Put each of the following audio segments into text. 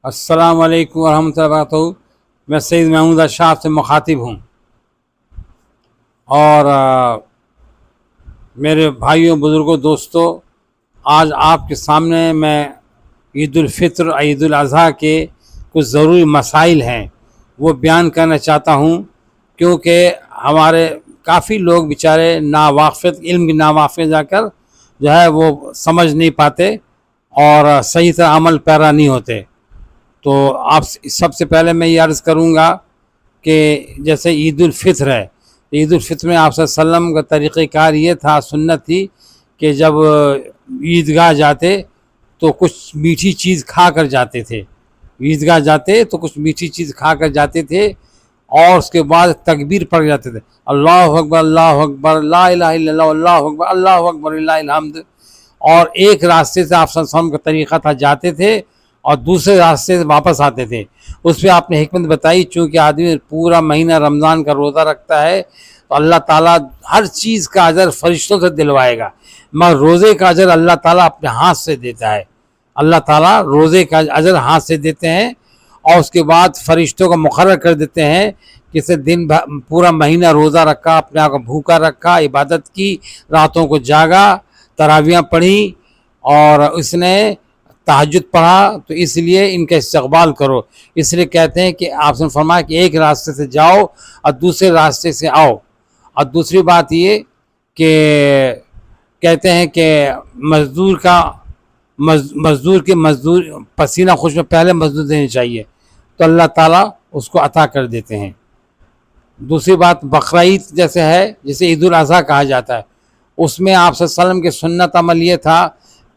السلام علیکم ورحمۃ اللہ وبرکاتہ۔ میں سید محمود شاہ سے مخاطب ہوں، اور میرے بھائیوں، بزرگوں، دوستوں، آج آپ کے سامنے میں عید الفطر، عید الاضحیٰ کے کچھ ضروری مسائل ہیں وہ بیان کرنا چاہتا ہوں، کیونکہ ہمارے کافی لوگ بیچارے ناواقفیت، علم کی ناواقفیت جا کر جو ہے وہ سمجھ نہیں پاتے اور صحیح طرح عمل پیرا نہیں ہوتے۔ تو آپ سب سے پہلے میں یہ عرض کروں گا کہ جیسے عید الفطر ہے، عید الفطر میں آپ صلی اللہ علیہ وسلم کا طریقہ کار یہ تھا، سنت تھی کہ جب عیدگاہ جاتے تو کچھ میٹھی چیز کھا کر جاتے تھے، عیدگاہ جاتے تو کچھ میٹھی چیز کھا کر جاتے تھے، اور اس کے بعد تکبیر پڑھ جاتے تھے، اللہ اکبر اللہ اکبر لا الہ الا اللہ اللہ اکبر اللہ اکبر للہ الحمد۔ اور ایک راستے سے آپ صلی اللہ علیہ وسلم کا طریقہ تھا، جاتے تھے اور دوسرے راستے سے واپس آتے تھے۔ اس پہ آپ نے حکمت بتائی، چونکہ آدمی پورا مہینہ رمضان کا روزہ رکھتا ہے تو اللہ تعالیٰ ہر چیز کا اجر فرشتوں سے دلوائے گا، مگر روزے کا اجر اللہ تعالیٰ اپنے ہاتھ سے دیتا ہے۔ اللہ تعالیٰ روزے کا اجر ہاتھ سے دیتے ہیں، اور اس کے بعد فرشتوں کو مقرر کر دیتے ہیں کہ اسے دن پورا مہینہ روزہ رکھا، اپنے آپ کو بھوکا رکھا، عبادت کی، راتوں کو جاگا، تراویحیں پڑھی، اور اس نے تہجد پڑھا، تو اس لیے ان کا استقبال کرو۔ اس لیے کہتے ہیں کہ آپ نے فرمایا کہ ایک راستے سے جاؤ اور دوسرے راستے سے آؤ۔ اور دوسری بات یہ کہ کہتے ہیں کہ مزدور کے پسینہ خوش میں پہلے مزدور دینے چاہیے، تو اللہ تعالیٰ اس کو عطا کر دیتے ہیں۔ دوسری بات بقرعید جیسے ہے، جسے عید الاضحیٰ کہا جاتا ہے، اس میں آپ صلی اللہ علیہ وسلم کے سنت عمل یہ تھا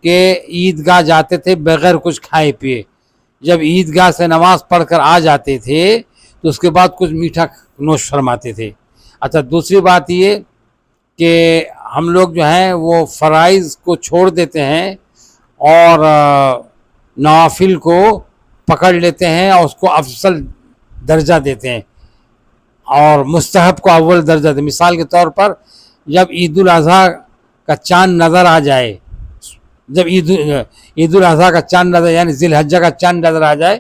کہ عیدگاہ جاتے تھے بغیر کچھ کھائے پیے، جب عیدگاہ سے نماز پڑھ کر آ جاتے تھے تو اس کے بعد کچھ میٹھا نوش فرماتے تھے۔ اچھا، دوسری بات یہ کہ ہم لوگ جو ہیں وہ فرائض کو چھوڑ دیتے ہیں اور نوافل کو پکڑ لیتے ہیں اور اس کو افضل درجہ دیتے ہیں، اور مستحب کو اول درجہ دیتے ہیں۔ مثال کے طور پر جب عید الاضحیٰ کا چاند نظر آ جائے، جب عید الاضحیٰ کا چاند نظر، یعنی ذی الحجہ کا چاند نظر آ جائے،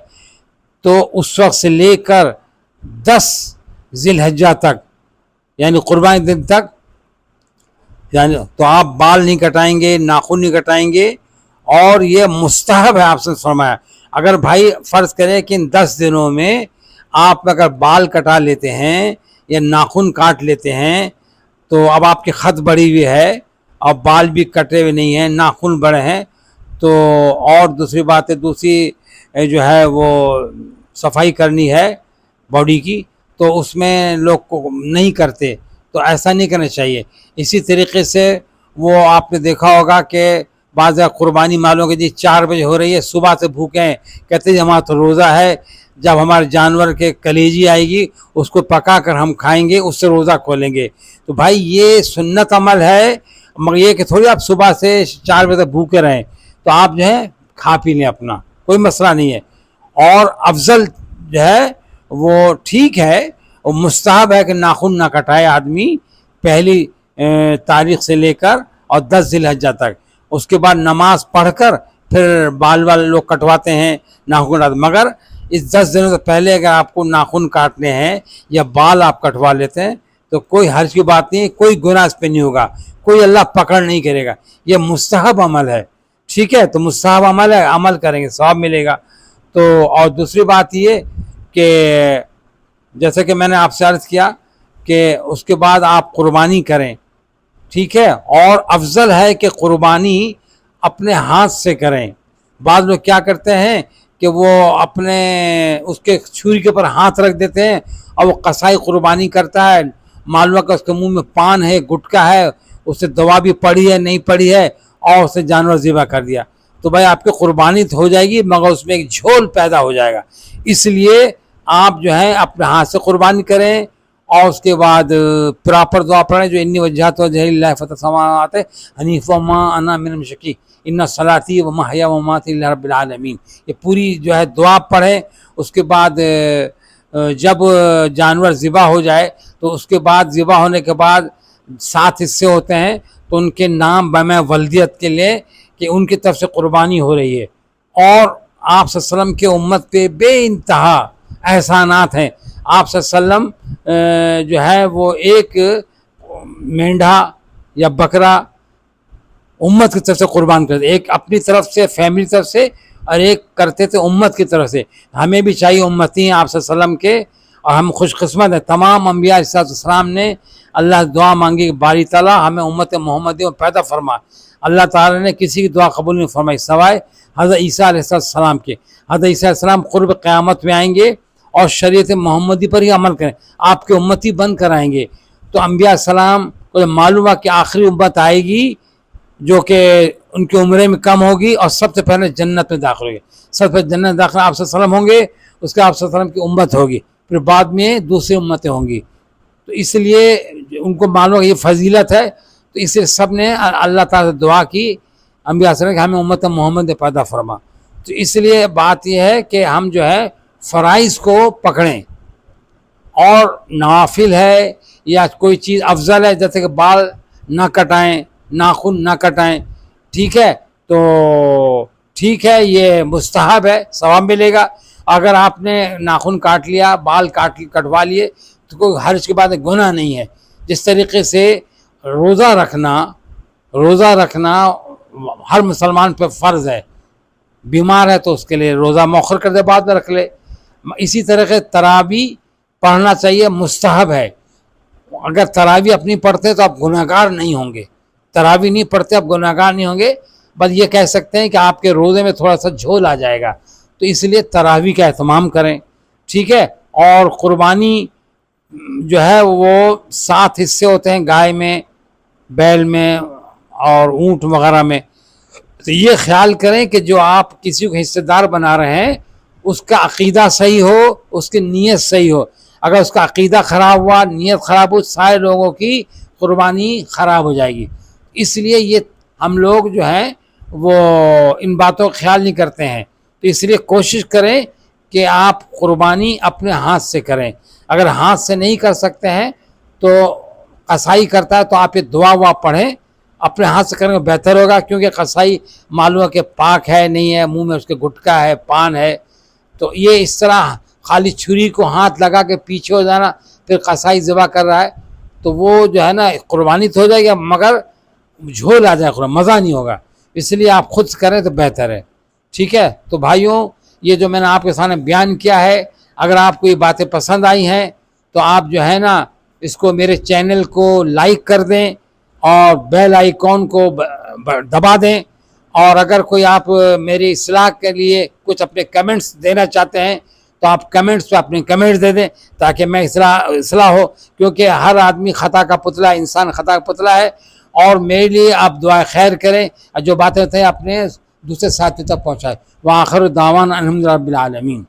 تو اس وقت سے لے کر 10 ذی الحجہ تک، یعنی قربانی دن تک، یعنی تو آپ بال نہیں کٹائیں گے، ناخن نہیں کٹائیں گے، اور یہ مستحب ہے۔ آپ سے فرمایا اگر بھائی فرض کریں کہ ان 10 دنوں میں آپ اگر بال کٹا لیتے ہیں یا ناخن کاٹ لیتے ہیں، تو اب آپ کی خط بڑھی ہوئی ہے اور بال بھی کٹے ہوئے نہیں ہیں، ناخن بڑے ہیں، تو اور دوسری بات ہے، دوسری جو ہے وہ صفائی کرنی ہے باڈی کی، تو اس میں لوگ کو نہیں کرتے، تو ایسا نہیں کرنا چاہیے۔ اسی طریقے سے وہ آپ نے دیکھا ہوگا کہ بعض قربانی مالوں کے 4 بجے ہو رہی ہے، صبح سے بھوکے ہیں، کہتے ہیں ہمارا تو روزہ ہے، جب ہمارے جانور کے کلیجی آئے گی اس کو پکا کر ہم کھائیں گے، اس سے روزہ کھولیں گے۔ تو بھائی یہ سنت عمل ہے، مگر یہ کہ تھوڑی آپ صبح سے 4 بجے تک بھوکے رہیں، تو آپ جو ہے کھا پی لیں، اپنا کوئی مسئلہ نہیں ہے۔ اور افضل جو ہے وہ ٹھیک ہے، وہ مستحب ہے کہ ناخن نہ کٹائے آدمی پہلی تاریخ سے لے کر اور 10 ذی الحجہ تک، اس کے بعد نماز پڑھ کر پھر بال لوگ کٹواتے ہیں، ناخن کٹواتے، مگر اس 10 دنوں سے پہلے اگر آپ کو ناخن کاٹنے ہیں یا بال آپ کٹوا لیتے ہیں تو کوئی حرج کی بات نہیں، کوئی گناہ اس پہ نہیں ہوگا، کوئی اللہ پکڑ نہیں کرے گا، یہ مستحب عمل ہے، ٹھیک ہے؟ تو مستحب عمل ہے، عمل کریں گے ثواب ملے گا۔ تو اور دوسری بات یہ کہ جیسے کہ میں نے آپ سے عرض کیا کہ اس کے بعد آپ قربانی کریں، ٹھیک ہے؟ اور افضل ہے کہ قربانی اپنے ہاتھ سے کریں۔ بعض لوگ کیا کرتے ہیں کہ وہ اپنے اس کے چھری کے اوپر ہاتھ رکھ دیتے ہیں اور وہ قصائی قربانی کرتا ہے، معلوم کہ اس کے منہ میں پان ہے، گٹکا ہے، اس سے دوا بھی پڑی ہے نہیں پڑی ہے، اور اسے جانور ذبح کر دیا، تو بھائی آپ کی قربانی تو ہو جائے گی مگر اس میں ایک جھول پیدا ہو جائے گا۔ اس لیے آپ جو ہے اپنے ہاتھ سے قربانی کریں، اور اس کے بعد پراپر دعا پڑھیں جو انی وجہت وجہ اللہ فطر السماوات حنیف وما انا من المشرکین ان صلاتی و محیا و مماتی للہ رب العالمین، یہ پوری جو ہے دعا پڑھیں۔ اس کے بعد جب جانور ذبح ہو جائے تو اس کے بعد ذبح ہونے کے بعد 7 حصے ہوتے ہیں، تو ان کے نام بمع ولدیت کے لئے کہ ان کی طرف سے قربانی ہو رہی ہے، اور آپ صلی اللہ علیہ وسلم کے امت پہ بے انتہا احسانات ہیں. آپ صلی اللہ علیہ وسلم جو ہے وہ ایک مینڈھا یا بکرا امت کی طرف سے قربان کرتے، ایک اپنی طرف سے فیملی طرف سے، اور ایک کرتے تھے امت کی طرف سے. ہمیں بھی چاہیے امتی ہیں آپ صلی اللہ علیہ وسلم کے، اور ہم خوش قسمت ہیں. تمام انبیاء علیہ السلام نے اللہ دعا مانگی کہ باری تعالیٰ ہمیں امت محمدی میں پیدا فرما. اللہ تعالیٰ نے کسی کی دعا قبول نہیں فرمائی سوائے حضرت عیسیٰ علیہ السلام کے. حضرت عیسیٰ علیہ السلام قرب قیامت میں آئیں گے اور شریعت محمدی پر ہی عمل کریں، آپ کے امتی بن کر آئیں گے. تو انبیاء السلام کو معلوم ہے کہ آخری امت آئے گی جو کہ ان کی عمریں میں کم ہوگی اور سب سے پہلے جنت میں داخل ہوگی. سب سے جنت داخل آپ صلی اللہ علیہ وسلم ہوں گے، اس کے آپ صلی اللہ علیہ وسلم کی امت ہوگی، پھر بعد میں دوسری امتیں ہوں گی. تو اس لیے ان کو معلوم ہے یہ فضیلت ہے، تو اس لیے سب نے اللہ تعالیٰ سے دعا کی انبیاء صلی اللہ علیہ وسلم کہ ہمیں امت محمد نے پیدا فرما. تو اس لیے بات یہ ہے کہ ہم جو ہے فرائض کو پکڑیں، اور نوافل ہے یا کوئی چیز افضل ہے جیسے کہ بال نہ کٹائیں، ناخن نہ کٹائیں، ٹھیک ہے، تو ٹھیک ہے، یہ مستحب ہے، ثواب ملے گا. اگر آپ نے ناخن کاٹ لیا، بال کٹوا لیے تو کوئی حرج کی بات ہے، گناہ نہیں ہے. جس طریقے سے روزہ رکھنا ہر مسلمان پہ فرض ہے. بیمار ہے تو اس کے لیے روزہ مؤخر کر دے، بعد میں رکھ لے. اسی طرح سے تراویح پڑھنا چاہیے، مستحب ہے. اگر تراویح اپنی پڑھتے تو آپ گناہ گار نہیں ہوں گے. تراویح نہیں پڑھتے آپ گناہ گار نہیں ہوں گے، بس یہ کہہ سکتے ہیں کہ آپ کے روزے میں تھوڑا سا جھول آ جائے گا. تو اس لیے تراویح کا اہتمام کریں، ٹھیک ہے. اور قربانی جو ہے وہ 7 حصے ہوتے ہیں، گائے میں، بیل میں اور اونٹ وغیرہ میں. تو یہ خیال کریں کہ جو آپ کسی کو حصے دار بنا رہے ہیں اس کا عقیدہ صحیح ہو، اس کی نیت صحیح ہو. اگر اس کا عقیدہ خراب ہوا، نیت خراب ہو، سارے لوگوں کی قربانی خراب ہو جائے گی. اس لیے یہ ہم لوگ جو ہیں وہ ان باتوں کا خیال نہیں کرتے ہیں. تو اس لیے کوشش کریں کہ آپ قربانی اپنے ہاتھ سے کریں. اگر ہاتھ سے نہیں کر سکتے ہیں تو قصائی کرتا ہے تو آپ یہ دعا پڑھیں، اپنے ہاتھ سے کریں گے بہتر ہوگا، کیونکہ قصائی معلوم ہے کہ پاک ہے نہیں ہے، منہ میں اس کے گٹکا ہے، پان ہے. تو یہ اس طرح خالی چھری کو ہاتھ لگا کے پیچھے ہو جانا پھر قصائی ذبح کر رہا ہے تو وہ جو ہے نا قربانی تو ہو جائے گی مگر جھول آ جائے، مزہ نہیں ہوگا. اس لیے آپ خود کریں تو بہتر ہے، ٹھیک ہے. تو بھائیوں، یہ جو میں نے آپ کے سامنے بیان کیا ہے، اگر آپ کو یہ باتیں پسند آئی ہیں تو آپ جو ہے نا اس کو میرے چینل کو لائک کر دیں اور بیل آئیکن کو دبا دیں. اور اگر کوئی آپ میری اصلاح کے لیے کچھ اپنے کمنٹس دینا چاہتے ہیں تو آپ کمنٹس پہ اپنے کمنٹس دے دیں تاکہ میں اصلاح ہو، کیونکہ ہر آدمی خطا کا پتلا، انسان خطا کا پتلا ہے. اور میرے لیے آپ دعائیں خیر کریں اور جو باتیں ہوتے ہیں اپنے دوسرے ساتھی تک پہنچائیں. وآخر دعوانا الحمدللہ رب العالمین.